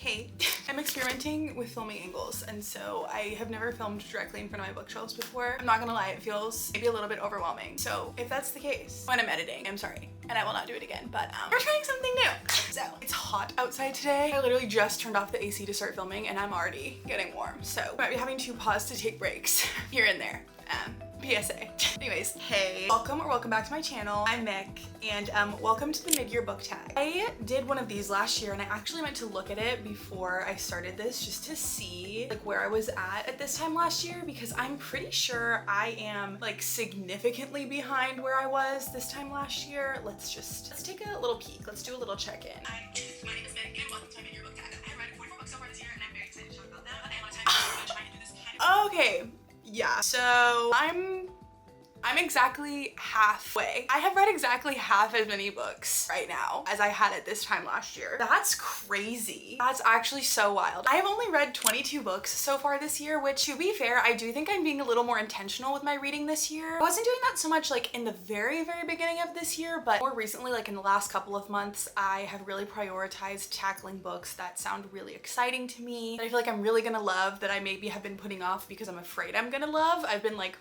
Hey, I'm experimenting with filming angles, and so I have never filmed directly in front of my bookshelves before. I'm not gonna lie, it feels maybe a little bit overwhelming. So if that's the case, when I'm editing, I'm sorry, and I will not do it again, but we're trying something new. So it's hot outside today. I literally just turned off the AC to start filming and I'm already getting warm. So I might be having to pause to take breaks here and there. PSA. Anyways, hey, welcome or welcome back to my channel. I'm Mick, and welcome to the mid-year book tag. I did one of these last year, and I actually went to look at it before I started this just to see like where I was at this time last year, because I'm pretty sure I am like significantly behind where I was this time last year. Let's take a little peek. Let's do a little check-in. Hi, my name is Mick, and welcome to my mid-year book tag. I have read 44 books so far this year, and I'm very excited to talk about them, but I have a lot of time, so I'm trying to do this kind of okay. Yeah, so I'm exactly halfway. I have read exactly half as many books right now as I had at this time last year. That's crazy. That's actually so wild. I have only read 22 books so far this year, which, to be fair, I do think I'm being a little more intentional with my reading this year. I wasn't doing that so much like in the very beginning of this year, but more recently, like in the last couple of months, I have really prioritized tackling books that sound really exciting to me, that I feel like I'm really gonna love, that I maybe have been putting off because I'm afraid I'm gonna love. I've been like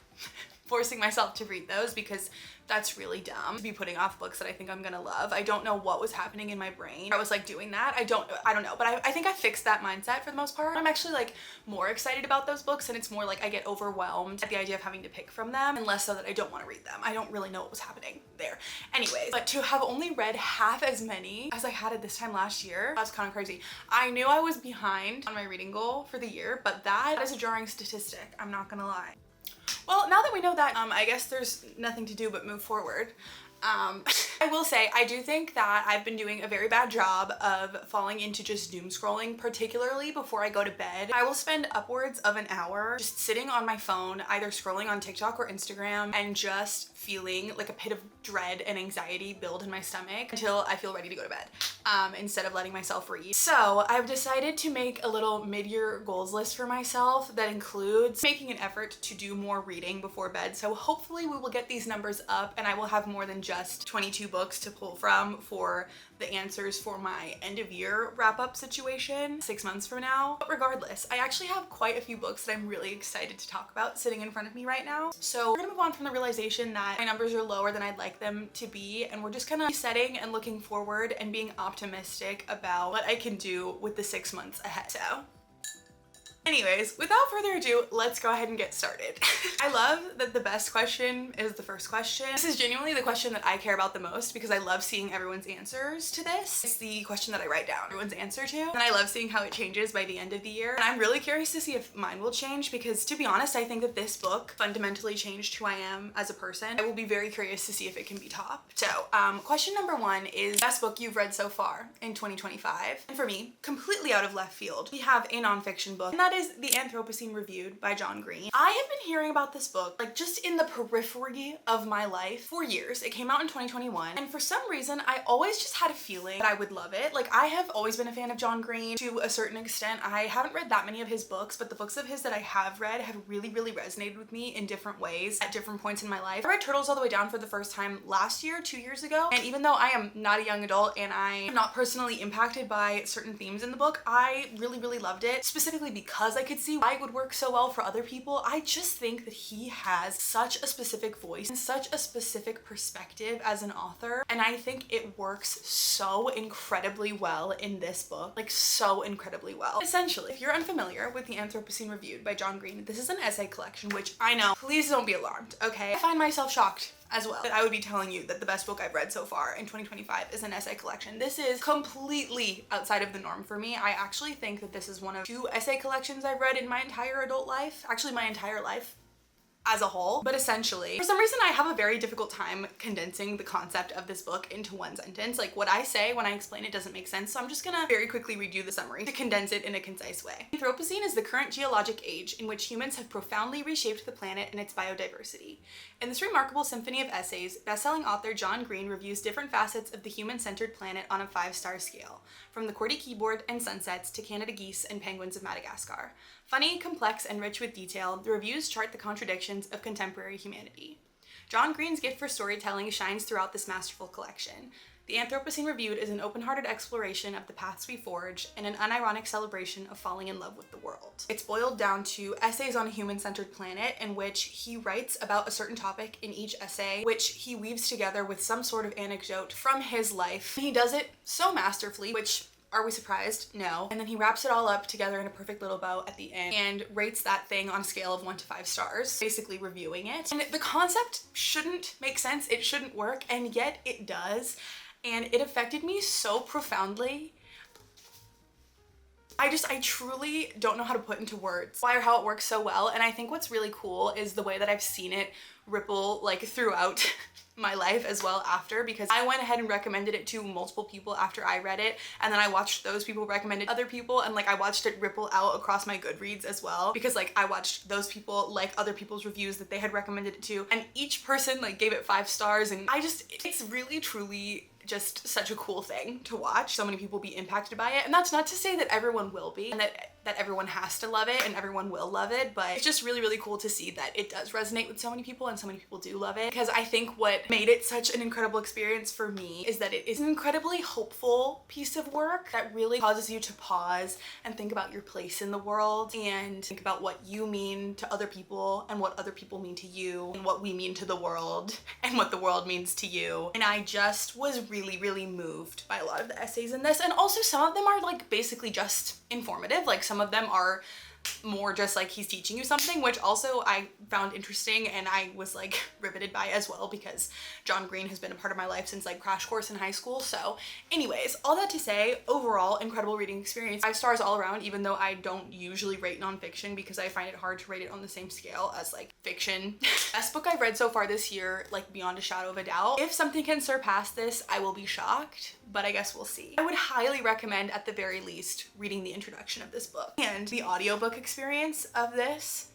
forcing myself to read those because that's really dumb to be putting off books that I think I'm gonna love. I don't know what was happening in my brain. I was like doing that. I don't know, but I think I fixed that mindset for the most part. I'm actually like more excited about those books, and it's more like I get overwhelmed at the idea of having to pick from them, and less so that I don't want to read them. I don't really know what was happening there. Anyways, but to have only read half as many as I had at this time last year, that's kind of crazy. I knew I was behind on my reading goal for the year, but that is a jarring statistic. I'm not gonna lie. Well, now that we know that, I guess there's nothing to do but move forward. I will say, I do think that I've been doing a very bad job of falling into just doom scrolling, particularly before I go to bed. I will spend upwards of an hour just sitting on my phone, either scrolling on TikTok or Instagram, and just feeling like a pit of dread and anxiety build in my stomach until I feel ready to go to bed, instead of letting myself read. So I've decided to make a little mid-year goals list for myself that includes making an effort to do more reading before bed. So hopefully we will get these numbers up, and I will have more than just 22 books to pull from for the answers for my end of year wrap up situation 6 months from now. But regardless, I actually have quite a few books that I'm really excited to talk about sitting in front of me right now. So we're gonna move on from the realization that my numbers are lower than I'd like them to be, and we're just kind of resetting and looking forward and being optimistic about what I can do with the 6 months ahead. So anyways, without further ado, let's go ahead and get started. I love that the best question is the first question. This is genuinely the question that I care about the most because I love seeing everyone's answers to this. It's the question that I write down everyone's answer to, and I love seeing how it changes by the end of the year. And I'm really curious to see if mine will change because, to be honest, I think that this book fundamentally changed who I am as a person. I will be very curious to see if it can be topped. So, question number one is best book you've read so far in 2025. And for me, completely out of left field, we have a nonfiction book, and that is The Anthropocene Reviewed by John Green. I have been hearing about this book like just in the periphery of my life for years. It came out in 2021, and for some reason I always just had a feeling that I would love it. Like, I have always been a fan of John Green to a certain extent. I haven't read that many of his books, but the books of his that I have read have really resonated with me in different ways at different points in my life. I read Turtles All the Way Down for the first time last year, 2 years ago, and even though I am not a young adult and I am not personally impacted by certain themes in the book, I really loved it, specifically because I could see why it would work so well for other people. I just think that he has such a specific voice and such a specific perspective as an author, and I think it works so incredibly well in this book, like so incredibly well. Essentially, if you're unfamiliar with The Anthropocene Reviewed by John Green, this is an essay collection, which I know, please don't be alarmed, okay? I find myself shocked as well that I would be telling you that the best book I've read so far in 2025 is an essay collection. This is completely outside of the norm for me. I actually think that this is one of 2 essay collections I've read in my entire adult life, actually my entire life as a whole. But essentially, for some reason, I have a very difficult time condensing the concept of this book into one sentence. Like, what I say when I explain it doesn't make sense, so I'm just gonna very quickly read you the summary to condense it in a concise way. Anthropocene is the current geologic age in which humans have profoundly reshaped the planet and its biodiversity. In this remarkable symphony of essays, best-selling author John Green reviews different facets of the human-centered planet on a 5-star scale, from the QWERTY keyboard and sunsets to Canada geese and penguins of Madagascar. Funny, complex, and rich with detail, the reviews chart the contradictions of contemporary humanity. John Green's gift for storytelling shines throughout this masterful collection. The Anthropocene Reviewed is an open-hearted exploration of the paths we forge and an unironic celebration of falling in love with the world. It's boiled down to essays on a human-centered planet in which he writes about a certain topic in each essay, which he weaves together with some sort of anecdote from his life. He does it so masterfully, which, are we surprised? No. And then he wraps it all up together in a perfect little bow at the end and rates that thing on a scale of 1 to 5 stars, basically reviewing it. And the concept shouldn't make sense, it shouldn't work, and yet it does. And it affected me so profoundly. I truly don't know how to put into words why or how it works so well. And I think what's really cool is the way that I've seen it ripple like throughout my life as well after, because I went ahead and recommended it to multiple people after I read it, and then I watched those people recommend it to other people, and like I watched it ripple out across my Goodreads as well, because like I watched those people like other people's reviews that they had recommended it to, and each person like gave it 5 stars, and it's really truly just such a cool thing to watch so many people be impacted by it. And that's not to say that everyone will be, and that everyone has to love it and everyone will love it, but it's just really, really cool to see that it does resonate with so many people and so many people do love it. Because I think what made it such an incredible experience for me is that it is an incredibly hopeful piece of work that really causes you to pause and think about your place in the world and think about what you mean to other people and what other people mean to you and what we mean to the world and what the world means to you. And I just was really, really moved by a lot of the essays in this. And also some of them are like basically just informative. Like some of them are more just like he's teaching you something, which also I found interesting and I was like riveted by as well, because John Green has been a part of my life since like Crash Course in high school. So anyways, all that to say, overall incredible reading experience, 5 stars all around, even though I don't usually rate nonfiction because I find it hard to rate it on the same scale as like fiction. Best book I've read so far this year, like beyond a shadow of a doubt. If something can surpass this, I will be shocked, but I guess we'll see. I would highly recommend at the very least reading the introduction of this book and the audiobook experience of this.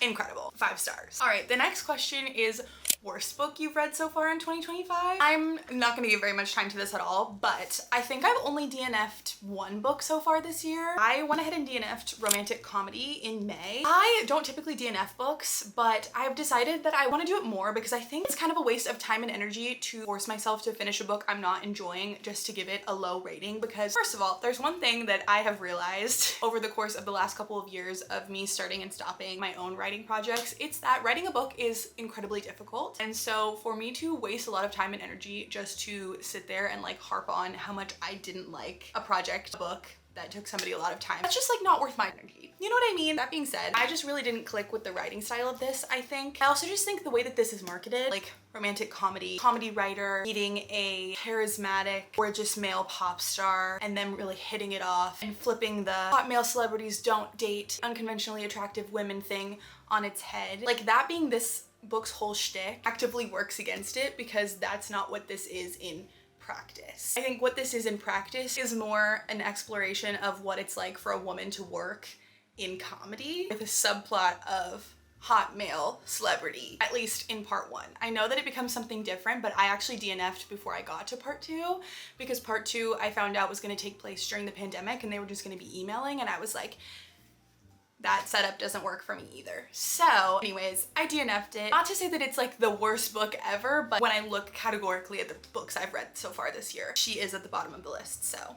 Incredible. 5 stars. All right, the next question is worst book you've read so far in 2025. I'm not gonna give very much time to this at all, but I think I've only DNF'd 1 book so far this year. I went ahead and DNF'd romantic comedy in May. I don't typically DNF books, but I've decided that I want to do it more because I think it's kind of a waste of time and energy to force myself to finish a book I'm not enjoying just to give it a low rating. Because first of all, there's one thing that I have realized over the course of the last couple of years of me starting and stopping my own writing projects, it's that writing a book is incredibly difficult. And so for me to waste a lot of time and energy just to sit there and like harp on how much I didn't like a project, a book that took somebody a lot of time, that's just like not worth my energy. You know what I mean? That being said, I just really didn't click with the writing style of this, I think. I also just think the way that this is marketed, like romantic comedy writer meeting a charismatic, gorgeous male pop star and then really hitting it off and flipping the hot male celebrities don't date unconventionally attractive women thing on its head. Like that being this book's whole shtick actively works against it, because that's not what this is in practice. I think what this is in practice is more an exploration of what it's like for a woman to work in comedy with a subplot of hot male celebrity, at least in part 1. I know that it becomes something different, but I actually DNF'd before I got to part 2, because part 2 I found out was going to take place during the pandemic and they were just going to be emailing, and I was like, that setup doesn't work for me either. So anyways, I DNF'd it. Not to say that it's like the worst book ever, but when I look categorically at the books I've read so far this year, she is at the bottom of the list, so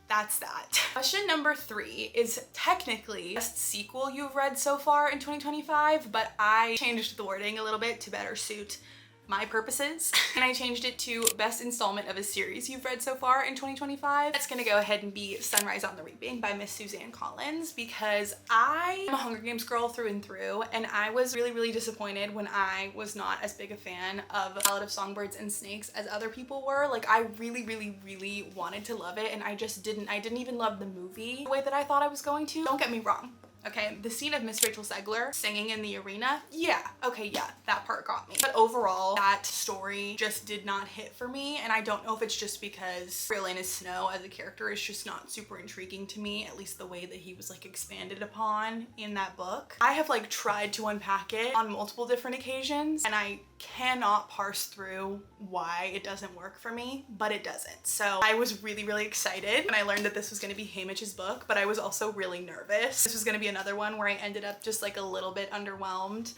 that's that. Question number 3 is technically the best sequel you've read so far in 2025, but I changed the wording a little bit to better suit my purposes, and I changed it to best installment of a series you've read so far in 2025. That's gonna go ahead and be Sunrise on the Reaping by Miss Suzanne Collins, because I am a Hunger Games girl through and through, and I was really, really disappointed when I was not as big a fan of Ballad of Songbirds and Snakes as other people were. Like I really, really, really wanted to love it, and I just didn't. I didn't even love the movie the way that I thought I was going to. Don't get me wrong. Okay, the scene of Miss Rachel Zegler singing in the arena, yeah, okay, yeah, that part got me. But overall, that story just did not hit for me, and I don't know if it's just because Elena Snow as a character is just not super intriguing to me, at least the way that he was like expanded upon in that book. I have like tried to unpack it on multiple different occasions, and I cannot parse through why it doesn't work for me, but it doesn't. So I was really, really excited when I learned that this was gonna be Hamish's book, but I was also really nervous. This was gonna be another one where I ended up just like a little bit underwhelmed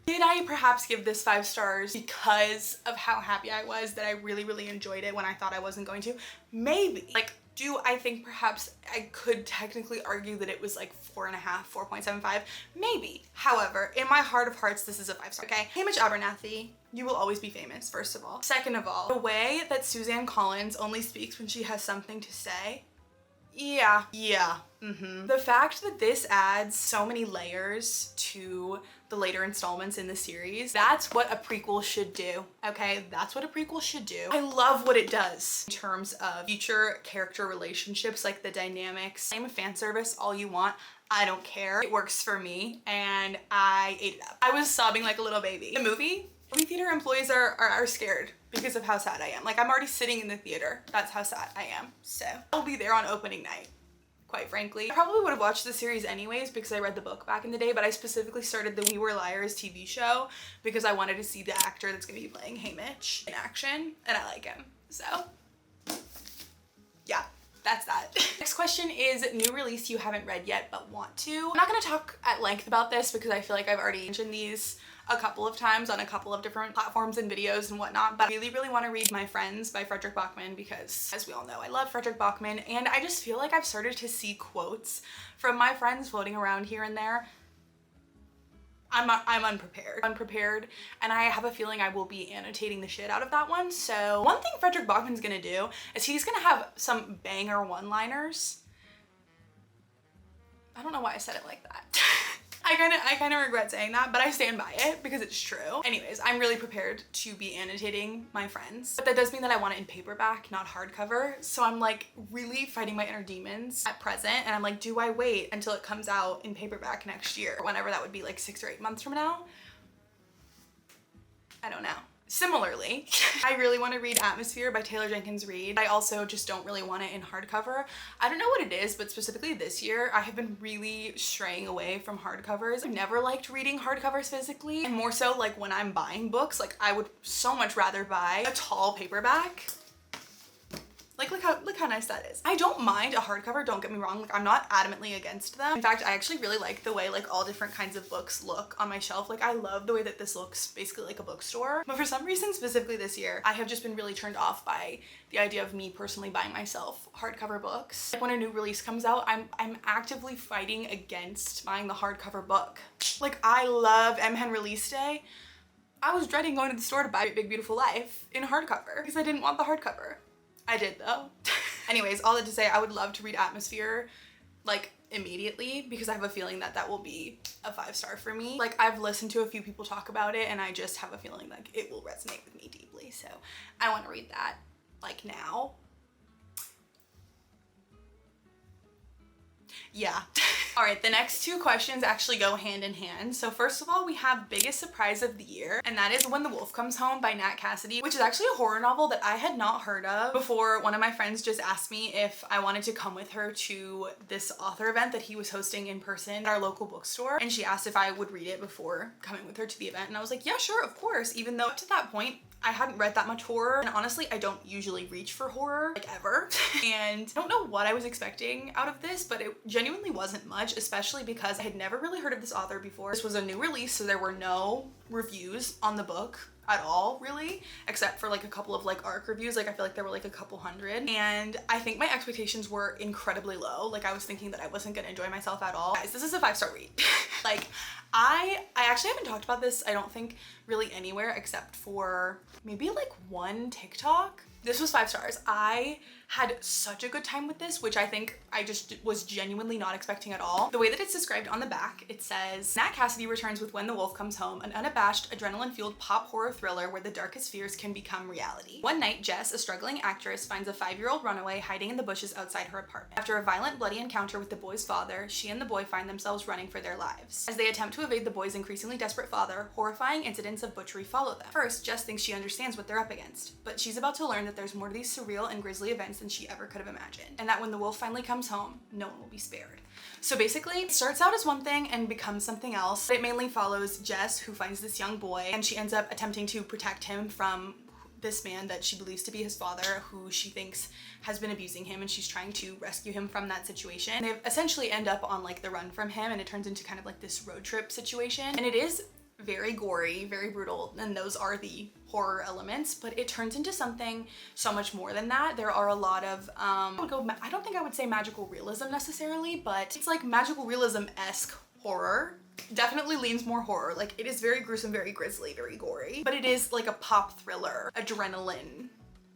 Did I perhaps give this 5 stars because of how happy I was that I really, really enjoyed it when I thought I wasn't going to? Maybe. Like, do I think perhaps I could technically argue that it was like 4.5, 4.75? Maybe. However, in my heart of hearts, this is a 5 star, okay? Hamish Abernathy, you will always be famous, first of all. Second of all, the way that Suzanne Collins only speaks when she has something to say, yeah. The fact that this adds so many layers to the later installments in the series, that's what a prequel should do, okay? That's what a prequel should do. I love what it does in terms of future character relationships, like the dynamics. I'm a fan service all you want. I don't care. It works for me and I ate it up. I was sobbing like a little baby. The movie theater employees are scared because of how sad I am. Like, I'm already sitting in the theater. That's how sad I am. So I'll be there on opening night, quite frankly. I probably would have watched the series anyways because I read the book back in the day, but I specifically started the We Were Liars TV show because I wanted to see the actor that's gonna be playing Hamish in action, and I like him. So yeah, that's that. Next question is new release you haven't read yet but want to. I'm not gonna talk at length about this because I feel like I've already mentioned these a couple of times on a couple of different platforms and videos and whatnot, but I really want to read My Friends by Frederick Bachman because, as we all know, I love Frederick Bachman, and I just feel like I've started to see quotes from My Friends floating around here and there. I'm unprepared, and I have a feeling I will be annotating the shit out of that one. So one thing Frederick Bachman's gonna do is he's gonna have some banger one-liners. I don't know why I said it like that. I kind of regret saying that, but I stand by it because it's true. Anyways, I'm really prepared to be annotating My Friends, but that does mean that I want it in paperback, not hardcover. So I'm like really fighting my inner demons at present, and I'm like, do I wait until it comes out in paperback next year, or whenever that would be, like 6 or 8 months from now? I don't know. Similarly, I really want to read Atmosphere by Taylor Jenkins Reid. I also just don't really want it in hardcover. I don't know what it is, but specifically this year, I have been really straying away from hardcovers. I've never liked reading hardcovers physically, and more so like when I'm buying books, like I would so much rather buy a tall paperback. Like, look how nice that is. I don't mind a hardcover, don't get me wrong. Like, I'm not adamantly against them. In fact, I actually really like the way like all different kinds of books look on my shelf. Like, I love the way that this looks basically like a bookstore. But for some reason, specifically this year, I have just been really turned off by the idea of me personally buying myself hardcover books. Like, when a new release comes out, I'm actively fighting against buying the hardcover book. Like, I love M. Release Day. I was dreading going to the store to buy Big Beautiful Life in hardcover because I didn't want the hardcover. I did though. Anyways, all that to say, I would love to read Atmosphere like immediately because I have a feeling that that will be a 5 star for me. Like, I've listened to a few people talk about it and I just have a feeling like it will resonate with me deeply. So I want to read that like now. Yeah. All right, the next 2 questions actually go hand in hand. So first of all, we have biggest surprise of the year, and that is When the Wolf Comes Home by Nat Cassidy, which is actually a horror novel that I had not heard of before. One of my friends just asked me if I wanted to come with her to this author event that he was hosting in person at our local bookstore, and she asked if I would read it before coming with her to the event, and I was like, yeah, sure, of course, even though up to that point I hadn't read that much horror, and honestly, I don't usually reach for horror, like ever. And I don't know what I was expecting out of this, but it genuinely wasn't much, especially because I had never really heard of this author before. This was a new release, so there were no reviews on the book at all, really, except for like a couple of like ARC reviews. Like, I feel like there were like a couple hundred, and I think my expectations were incredibly low. Like, I was thinking that I wasn't gonna enjoy myself at all. Guys, this is a 5-star read. Like, I actually haven't talked about this, I don't think, really anywhere except for maybe like one TikTok. This was 5 stars. I had such a good time with this, which I think I just was genuinely not expecting at all. The way that it's described on the back, it says, Nat Cassidy returns with When the Wolf Comes Home, an unabashed, adrenaline-fueled pop horror thriller where the darkest fears can become reality. One night, Jess, a struggling actress, finds a 5-year-old runaway hiding in the bushes outside her apartment. After a violent, bloody encounter with the boy's father, she and the boy find themselves running for their lives. As they attempt to evade the boy's increasingly desperate father, horrifying incidents of butchery follow them. First, Jess thinks she understands what they're up against, but she's about to learn that there's more to these surreal and grisly events than she ever could have imagined, and that when the wolf finally comes home, no one will be spared. So basically, it starts out as one thing and becomes something else. It mainly follows Jess, who finds this young boy, and she ends up attempting to protect him from this man that she believes to be his father, who she thinks has been abusing him, and she's trying to rescue him from that situation. And they essentially end up on like the run from him, and it turns into kind of like this road trip situation. And it is very gory, very brutal, and those are the horror elements, but it turns into something so much more than that. There are a lot of, I don't think I would say magical realism necessarily, but it's like magical realism-esque horror. Definitely leans more horror. Like, it is very gruesome, very grisly, very gory, but it is like a pop thriller, adrenaline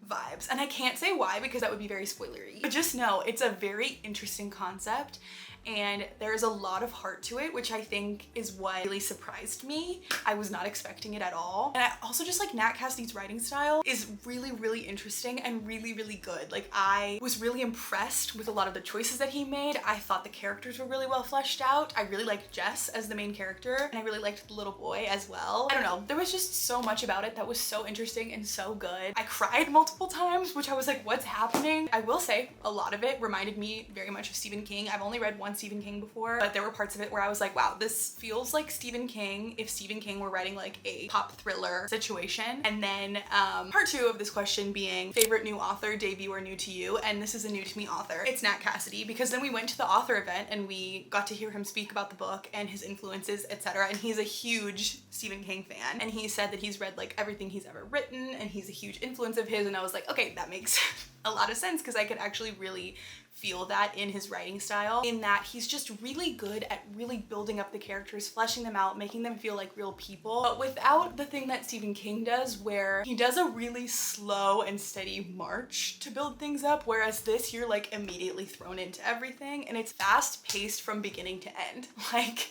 vibes. And I can't say why because that would be very spoilery, but just know it's a very interesting concept and there's a lot of heart to it, which I think is what really surprised me. I was not expecting it at all. And I also just like Nat Cassidy's writing style is really, really interesting and really, really good. Like, I was really impressed with a lot of the choices that he made. I thought the characters were really well fleshed out. I really liked Jess as the main character, and I really liked the little boy as well. I don't know, there was just so much about it that was so interesting and so good. I cried multiple times, which I was like, what's happening? I will say a lot of it reminded me very much of Stephen King. I've only read one Stephen King before, but there were parts of it where I was like, wow, this feels like Stephen King if Stephen King were writing like a pop thriller situation. And then part two of this question being favorite new author, debut or new to you, and this is a new to me author. It's Nat Cassidy, because then we went to the author event and we got to hear him speak about the book and his influences, etc. And he's a huge Stephen King fan, and he said that he's read like everything he's ever written and he's a huge influence of his, and I was like, okay, that makes a lot of sense because I could actually really feel that in his writing style, in that he's just really good at really building up the characters, fleshing them out, making them feel like real people, but without the thing that Stephen King does where he does a really slow and steady march to build things up, whereas this you're like immediately thrown into everything and it's fast paced from beginning to end. Like,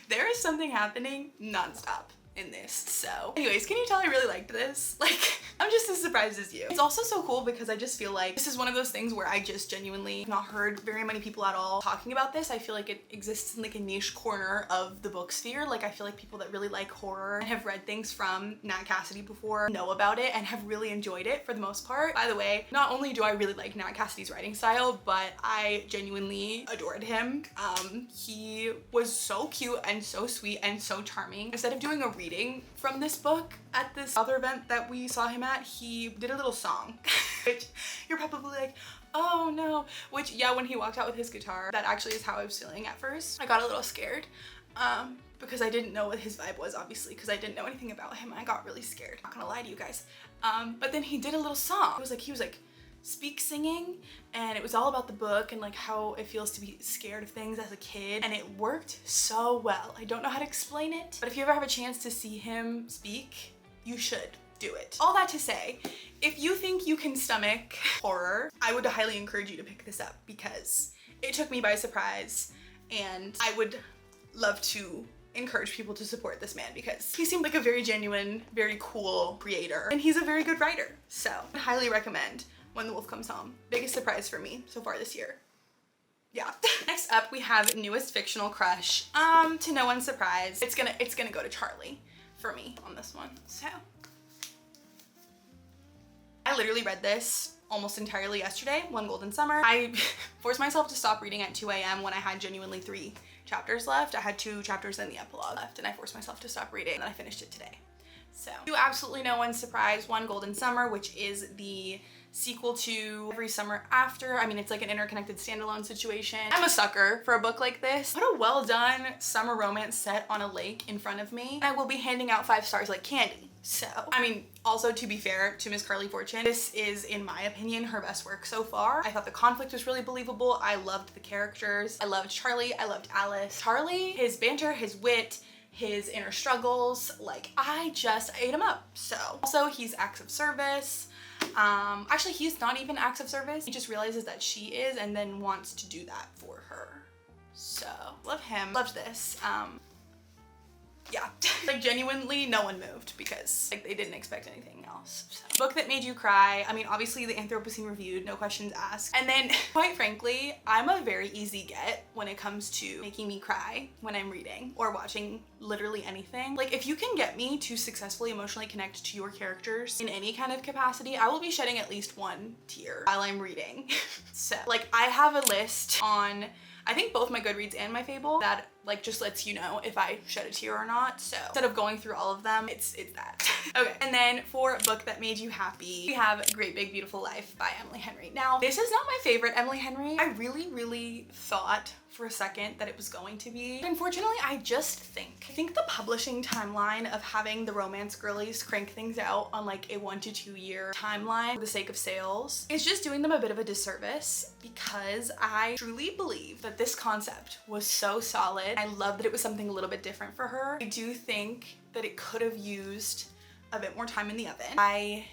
there is something happening nonstop in this. So anyways, can you tell I really liked this? Like, I'm just as surprised as you. It's also so cool because I just feel like this is one of those things where I just genuinely have not heard very many people at all talking about this. I feel like it exists in like a niche corner of the book sphere. Like, I feel like people that really like horror and have read things from Nat Cassidy before know about it and have really enjoyed it for the most part. By the way, not only do I really like Nat Cassidy's writing style, but I genuinely adored him. He was so cute and so sweet and so charming. Instead of doing a reading from this book at this other event that we saw him at, he did a little song, which you're probably like, oh no, which yeah, when he walked out with his guitar, that actually is how I was feeling at first. I got a little scared because I didn't know what his vibe was, obviously, because I didn't know anything about him. I got really scared, not gonna lie to you guys. But then he did a little song. He was like speak singing, and it was all about the book and like how it feels to be scared of things as a kid, and it worked so well. I don't know how to explain it, but if you ever have a chance to see him speak, you should do it. All that to say, if you think you can stomach horror, I would highly encourage you to pick this up because it took me by surprise, and I would love to encourage people to support this man because he seemed like a very genuine, very cool creator, and he's a very good writer. So I highly recommend When the Wolf Comes Home. Biggest surprise for me so far this year. Yeah. Next up, we have newest fictional crush. To no one's surprise, it's gonna go to Charlie for me on this one. So I literally read this almost entirely yesterday, One Golden Summer. I forced myself to stop reading at 2 a.m. when I had genuinely 3 chapters left. I had 2 chapters in the epilogue left, and I forced myself to stop reading, and then I finished it today. So, to absolutely no one's surprise, One Golden Summer, which is the sequel to Every Summer After. I mean, it's like an interconnected standalone situation. I'm a sucker for a book like this. What a well done summer romance set on a lake in front of me. I will be handing out 5 stars like candy. So, I mean, also to be fair to Miss Carly Fortune, this is, in my opinion, her best work so far. I thought the conflict was really believable. I loved the characters. I loved Charlie. I loved Alice. Charlie, his banter, his wit, his inner struggles, like, I just ate him up. So, also he's acts of service. Actually, he's not even acts of service. He just realizes that she is and then wants to do that for her. So, love him. Loved this. Yeah. Like, genuinely, no one moved because, like, they didn't expect anything else. So. Book that made you cry. I mean, obviously, the Anthropocene Reviewed, no questions asked. And then, quite frankly, I'm a very easy get when it comes to making me cry when I'm reading or watching literally anything. Like, if you can get me to successfully emotionally connect to your characters in any kind of capacity, I will be shedding at least 1 tear while I'm reading. So, like, I have a list on, I think, both my Goodreads and my Fable that like just lets you know if I shed a tear or not. So instead of going through all of them, it's that. Okay, and then for a book that made you happy, we have Great Big Beautiful Life by Emily Henry. Now, this is not my favorite Emily Henry. I really thought for a second that it was going to be. But unfortunately, I think the publishing timeline of having the romance girlies crank things out on like a 1 to 2 year timeline for the sake of sales is just doing them a bit of a disservice, because I truly believe that this concept was so solid. I love that it was something a little bit different for her. I do think that it could have used a bit more time in the oven. I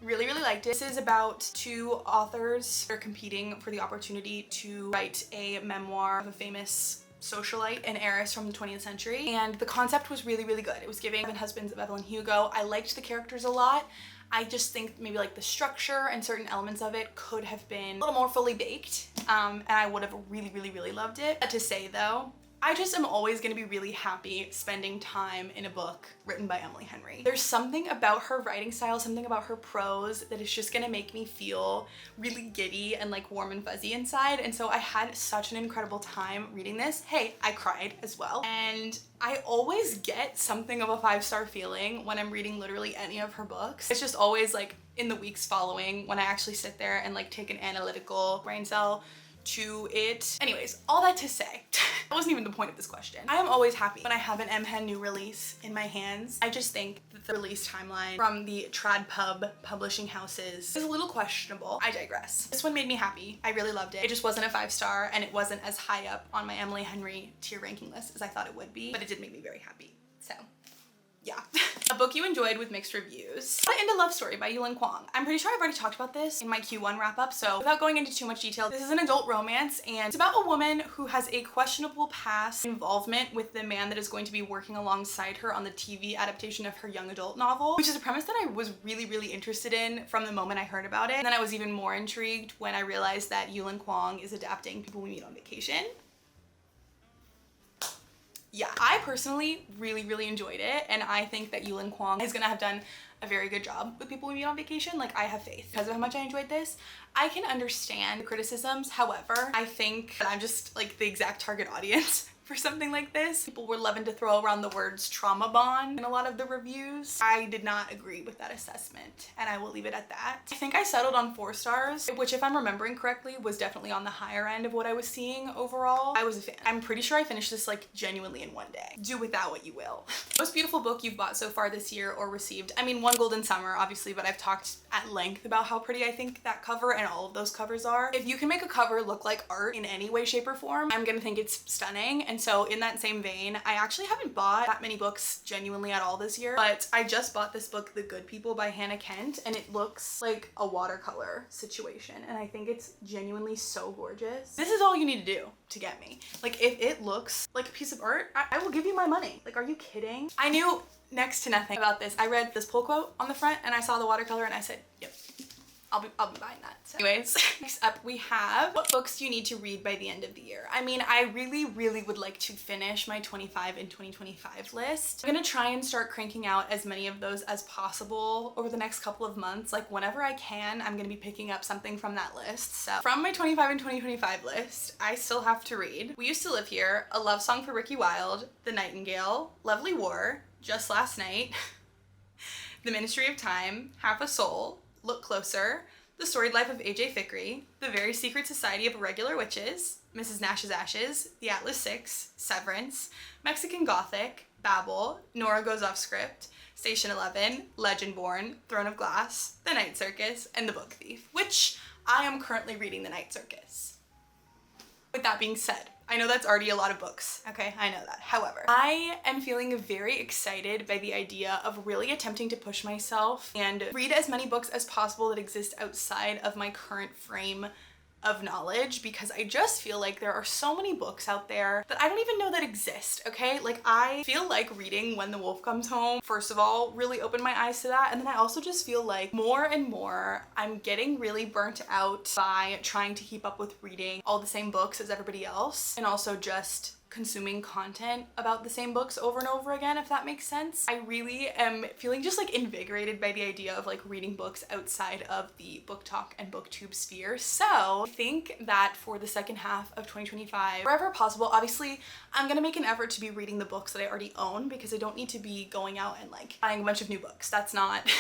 really liked it. This is about two authors that are competing for the opportunity to write a memoir of a famous socialite and heiress from the 20th century. And the concept was really good. It was giving Seven Husbands of Evelyn Hugo. I liked the characters a lot. I just think maybe like the structure and certain elements of it could have been a little more fully baked. And I would have really loved it. But to say though, I just am always gonna be really happy spending time in a book written by Emily Henry. There's something about her writing style, something about her prose that is just gonna make me feel really giddy and like warm and fuzzy inside. And so I had such an incredible time reading this. Hey, I cried as well. And I always get something of a 5-star feeling when I'm reading literally any of her books. It's just always like in the weeks following when I actually sit there and like take an analytical brain cell to it. Anyways, all that to say, that wasn't even the point of this question. I am always happy when I have an MHen new release in my hands. I just think that the release timeline from the trad pub publishing houses is a little questionable. I digress. This one made me happy. I really loved it. It just wasn't a 5-star and it wasn't as high up on my Emily Henry tier ranking list as I thought it would be, but it did make me very happy. So yeah. A book you enjoyed with mixed reviews. What Into Love Story by Yulin Kwong. I'm pretty sure I've already talked about this in my Q1 wrap up, so without going into too much detail, this is an adult romance and it's about a woman who has a questionable past involvement with the man that is going to be working alongside her on the TV adaptation of her young adult novel, which is a premise that I was really interested in from the moment I heard about it. And then I was even more intrigued when I realized that Yulin Kwong is adapting People We Meet on Vacation. Yeah, I personally really enjoyed it, and I think that Yulin Kwong is gonna have done a very good job with People We Meet on Vacation. Like, I have faith. Because of how much I enjoyed this, I can understand the criticisms. However, I think that I'm just like the exact target audience for something like this. People were loving to throw around the words trauma bond in a lot of the reviews. I did not agree with that assessment, and I will leave it at that. I think I settled on 4 stars, which if I'm remembering correctly was definitely on the higher end of what I was seeing overall. I was a fan. I'm pretty sure I finished this like genuinely in 1 day. Do with that what you will. Most beautiful book you've bought so far this year or received. I mean, One Golden Summer obviously, but I've talked at length about how pretty I think that cover and all of those covers are. If you can make a cover look like art in any way, shape, or form, I'm gonna think it's stunning. And so in that same vein, I actually haven't bought that many books genuinely at all this year, but I just bought this book, The Good People by Hannah Kent, and it looks like a watercolor situation, and I think it's genuinely so gorgeous. This is all you need to do to get me. Like, if it looks like a piece of art, I will give you my money. Like, are you kidding? I knew next to nothing about this. I read this pull quote on the front and I saw the watercolor and I said, yep, I'll be buying that. So anyways, next up we have what books do you need to read by the end of the year? I mean, I really would like to finish my 25 in 2025 list. I'm gonna try and start cranking out as many of those as possible over the next couple of months. Like, whenever I can, I'm gonna be picking up something from that list. So from my 25 in 2025 list, I still have to read We Used to Live Here, A Love Song for Ricky Wilde, The Nightingale, Lovely War, Just Last Night, The Ministry of Time, Half a Soul, Look Closer, The Storied Life of A.J. Fikry, The Very Secret Society of Irregular Witches, Mrs. Nash's Ashes, The Atlas Six, Severance, Mexican Gothic, Babel, Nora Goes Off Script, Station 11, Legendborn, Throne of Glass, The Night Circus, and The Book Thief, which I am currently reading The Night Circus. With that being said, I know that's already a lot of books, okay? I know that. However, I am feeling very excited by the idea of really attempting to push myself and read as many books as possible that exist outside of my current frame of knowledge, because I just feel like there are so many books out there that I don't even know that exist, okay? Like, I feel like reading When the Wolf Comes Home, first of all, really opened my eyes to that, and then I also just feel like more and more I'm getting really burnt out by trying to keep up with reading all the same books as everybody else, and also just consuming content about the same books over and over again, if that makes sense. I really am feeling just like invigorated by the idea of like reading books outside of the book talk and booktube sphere. So I think that for the second half of 2025, wherever possible, obviously I'm gonna make an effort to be reading the books that I already own, because I don't need to be going out and like buying a bunch of new books. That's not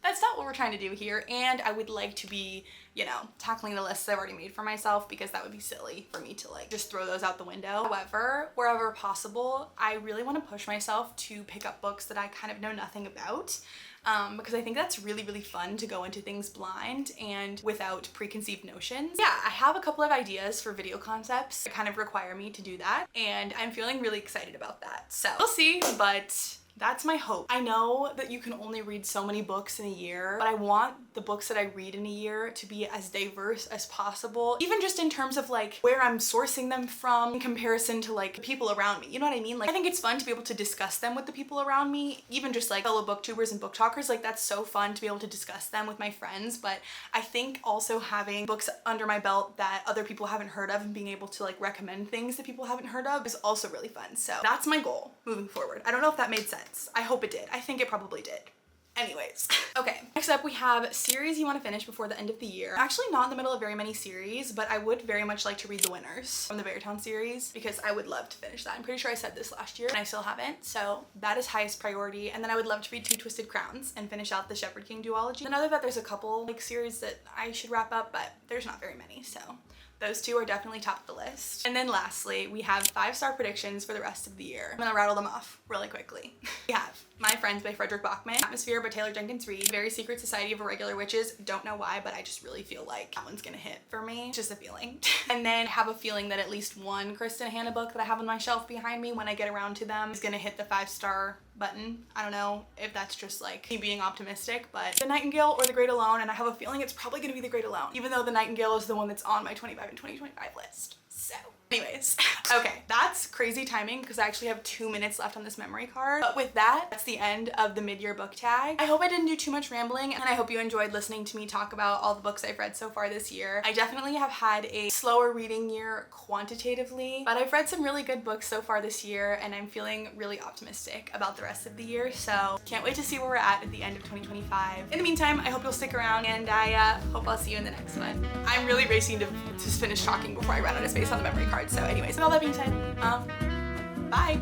that's not what we're trying to do here. And I would like to be, you know, tackling the lists I've already made for myself, because that would be silly for me to like just throw those out the window. However, wherever possible, I really want to push myself to pick up books that I kind of know nothing about. Because I think that's really, really fun to go into things blind and without preconceived notions. Yeah, I have a couple of ideas for video concepts that kind of require me to do that, and I'm feeling really excited about that. So we'll see, but that's my hope. I know that you can only read so many books in a year, but I want the books that I read in a year to be as diverse as possible, even just in terms of like where I'm sourcing them from in comparison to like the people around me. You know what I mean? Like, I think it's fun to be able to discuss them with the people around me, even just like fellow booktubers and book talkers. Like, that's so fun to be able to discuss them with my friends. But I think also having books under my belt that other people haven't heard of and being able to like recommend things that people haven't heard of is also really fun. So that's my goal moving forward. I don't know if that made sense. I hope it did. I think it probably did. Anyways, okay, next up we have series you want to finish before the end of the year. I'm actually not in the middle of very many series, but I would very much like to read the winners from the Beartown series, because I would love to finish that. I'm pretty sure I said this last year and I still haven't, so that is highest priority. And then I would love to read Two Twisted Crowns and finish out the Shepherd King duology. I know that there's a couple like series that I should wrap up, but there's not very many, so those two are definitely top of the list. And then lastly, we have 5-star predictions for the rest of the year. I'm gonna rattle them off really quickly. We have My Friends by Frederick Bachman, Atmosphere by Taylor Jenkins Reid, Very Secret Society of Irregular Witches. Don't know why, but I just really feel like that one's gonna hit for me. It's just a feeling. And then have a feeling that at least one Kristen Hanna book that I have on my shelf behind me when I get around to them is gonna hit the 5-star button. I don't know if that's just like me being optimistic, but The Nightingale or The Great Alone, and I have a feeling it's probably gonna be The Great Alone, even though The Nightingale is the one that's on my 25 and 2025 list. So anyways, okay, that's crazy timing because I actually have 2 minutes left on this memory card. But with that, that's the end of the mid-year book tag. I hope I didn't do too much rambling, and I hope you enjoyed listening to me talk about all the books I've read so far this year. I definitely have had a slower reading year quantitatively, but I've read some really good books so far this year, and I'm feeling really optimistic about the rest of the year. So can't wait to see where we're at the end of 2025. In the meantime, I hope you'll stick around, and I hope I'll see you in the next one. I'm really racing to finish talking before I run out of space on the memory card. So anyways, with all that being said, bye.